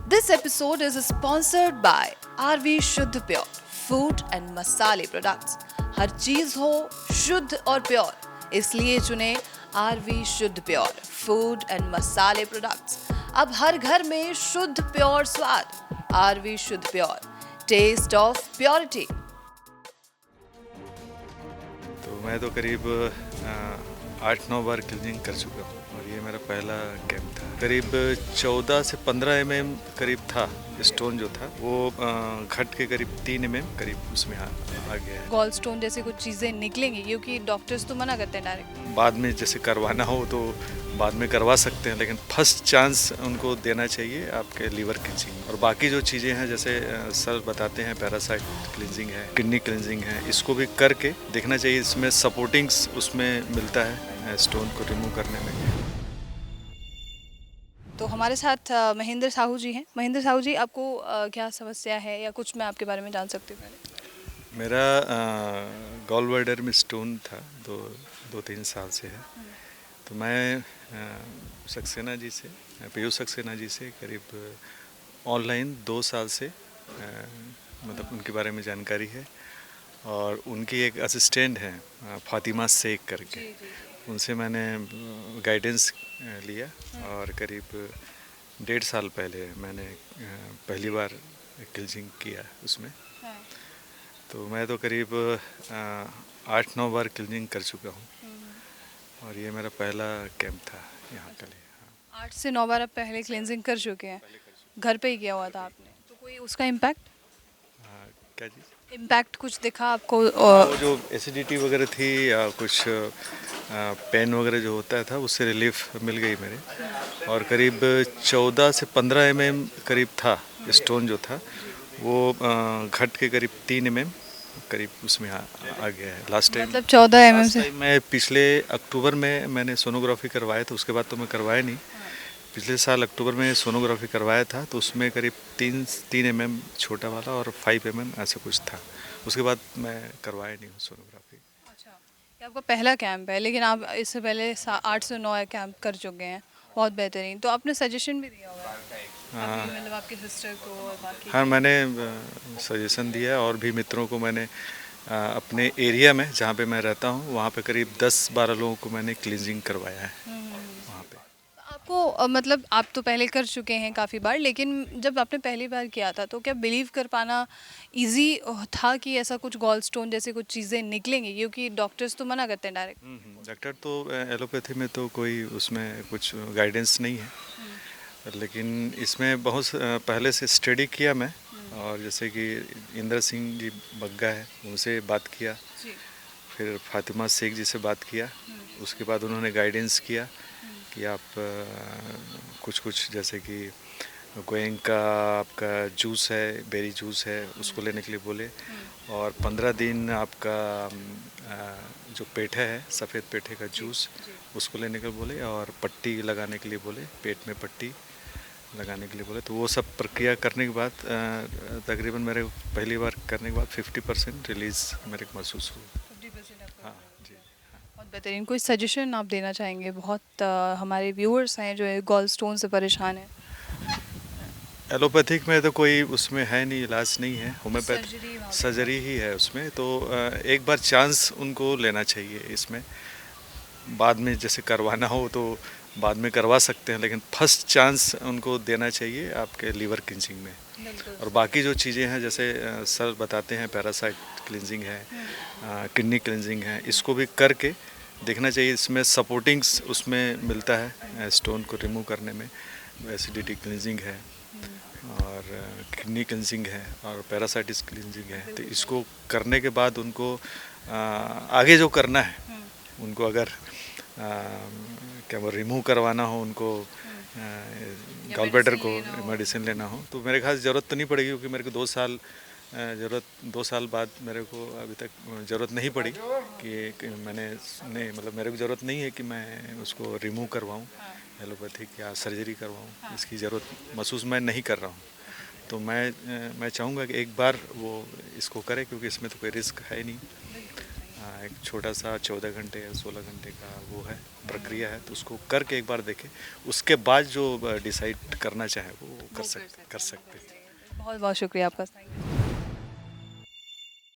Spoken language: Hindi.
This episode is sponsored by RV Shuddh Pure food and मसाले प्रोडक्ट्स। हर चीज हो शुद्ध और प्योर, इसलिए चुने आरवी शुद्ध प्योर फूड एंड मसाले प्रोडक्ट्स। अब हर घर में शुद्ध प्योर स्वाद। आरवी शुद्ध प्योर, टेस्ट ऑफ प्योरिटी। तो मैं तो करीब 8-9 बार क्लीनिंग कर चुका हूँ और ये मेरा पहला कैंप था। करीब 14 से 15 mm करीब था। स्टोन जो था वो घट के करीब 3 mm करीब उसमें आ गया है। गॉल स्टोन जैसे कुछ चीजें निकलेंगी, क्योंकि डॉक्टर्स तो मना करते हैं डायरेक्ट। बाद में जैसे करवाना हो तो बाद में करवा सकते हैं, लेकिन फर्स्ट चांस उनको देना चाहिए आपके लीवर क्लींजिंग। और बाकी जो चीज़ें हैं जैसे सर बताते हैं पैरासाइट क्लींजिंग है, किडनी क्लींजिंग है, इसको भी करके देखना चाहिए। इसमें सपोर्टिंग्स उसमें मिलता है स्टोन को रिमूव करने में। तो हमारे साथ महेंद्र साहू जी हैं। महेंद्र साहू जी, आपको क्या समस्या है या कुछ मैं आपके बारे में जान सकती हूँ पहले? मेरा गॉल ब्लैडर में स्टोन था, 2-3 साल से है। तो मैं सक्सेना जी से, पीयू सक्सेना जी से करीब ऑनलाइन 2 साल से मतलब उनके बारे में जानकारी है। और उनकी एक असिस्टेंट है फातिमा शेख करके, उनसे मैंने गाइडेंस लिया। और करीब 1.5 साल पहले मैंने पहली बार क्लींजिंग किया उसमें। तो मैं तो करीब 8-9 बार क्लीनिंग कर चुका हूँ और ये मेरा पहला कैंप था यहाँ का लिए। 8 से 9 बार आप पहले क्लेंजिंग कर चुके हैं। घर पे ही किया हुआ था आपने, तो कोई उसका इम्पैक्ट क्या चीज़? इम्पैक्ट कुछ दिखा आपको? वो जो एसिडिटी वगैरह थी या कुछ पेन वगैरह जो होता था उससे रिलीफ मिल गई मेरे। और करीब 14 से 15 mm करीब था। स्टोन जो था वो घट के करीब 3 mm करीब उसमें आ गया है लास्ट टाइम। मतलब 14 mm से? मैं पिछले अक्टूबर में मैंने सोनोग्राफी करवाया था, उसके बाद तो मैं करवाया नहीं। पिछले साल अक्टूबर में सोनोग्राफी करवाया था, तो उसमें करीब 3 mm छोटा वाला और 5 mm ऐसा कुछ था। उसके बाद मैं करवाया नहीं हूँ सोनोग्राफी। अच्छा, ये आपका पहला कैंप है, लेकिन आप इससे पहले 8 से 9 कैंप कर चुके हैं। बहुत बेहतरीन। तो आपने सजेशन भी दिया होगा मतलब आपके सिस्टर को और बाकी? हाँ, मैंने सजेशन दिया और भी मित्रों को मैंने अपने एरिया में जहाँ पे मैं रहता हूँ वहाँ पे करीब 10-12 लोगों को मैंने क्लींजिंग करवाया है वहाँ पे। आपको मतलब आप तो पहले कर चुके हैं काफ़ी बार, लेकिन जब आपने पहली बार किया था तो क्या बिलीव कर पाना इजी था कि ऐसा कुछ गॉल स्टोन जैसे कुछ चीज़ें निकलेंगी, क्योंकि डॉक्टर्स तो मना करते हैं डायरेक्ट? डॉक्टर तो एलोपैथी में तो कोई उसमें कुछ गाइडेंस नहीं है, लेकिन इसमें बहुत पहले से स्टडी किया मैं। और जैसे कि इंद्र सिंह जी बग्गा है, उनसे बात किया, फिर फातिमा शेख जी से बात किया। उसके बाद उन्होंने गाइडेंस किया कि आप कुछ जैसे कि गोयंग का आपका जूस है, बेरी जूस है, उसको लेने के लिए बोले। और 15 दिन आपका जो पेठा है, सफ़ेद पेठे का जूस, उसको लेने के लिए बोले। और पट्टी लगाने के लिए बोले, पेट में पट्टी लगाने के लिए बोले। तो वो सब प्रक्रिया करने के बाद तकरीबन मेरे पहली बार करने के बाद 50% रिलीज़ मेरे को महसूस हुआ। 50% आपका? हाँ जी। बहुत बेहतरीन। कोई सजेशन आप देना चाहेंगे? बहुत हमारे व्यूअर्स हैं जो गॉल स्टोन से परेशान हैं। एलोपैथिक में तो कोई उसमें है नहीं, इलाज नहीं है। होम्योपैथ सर्जरी वहाँ पे? सर्जरी ही है उसमें। तो एक बार चांस उनको लेना चाहिए इसमें। बाद में जैसे करवाना हो तो बाद में करवा सकते हैं, लेकिन फर्स्ट चांस उनको देना चाहिए आपके लीवर क्लींजिंग में। और बाकी जो चीज़ें हैं जैसे सर बताते हैं पैरासाइट क्लींजिंग है, किडनी क्लींजिंग है, इसको भी करके देखना चाहिए। इसमें सपोर्टिंग्स उसमें मिलता है स्टोन को रिमूव करने में। एसिडिटी क्लींजिंग है और किडनी क्लींजिंग है और पैरासाइटिस क्लींजिंग है। तो इसको करने के बाद उनको आगे जो करना है, उनको अगर क्या वो रिमूव करवाना हो, उनको गॉल ब्लैडर को मेडिसिन लेना हो, तो मेरे ख्याल से ज़रूरत तो नहीं पड़ेगी, क्योंकि मेरे को 2 साल बाद मेरे को अभी तक ज़रूरत नहीं पड़ी कि मैंने नहीं, मतलब मेरे को ज़रूरत नहीं है कि मैं उसको रिमूव करवाऊँ एलोपैथिक या सर्जरी करवाऊँ। इसकी ज़रूरत महसूस मैं नहीं कर रहा हूँ। तो मैं चाहूँगा कि एक बार वो इसको करे, क्योंकि इसमें तो कोई रिस्क है नहीं। एक छोटा सा 14 घंटे या 16 घंटे का वो है प्रक्रिया है, तो उसको करके एक बार देखें, उसके बाद जो डिसाइड करना चाहे वो कर सकते हैं। बहुत बहुत शुक्रिया आपका।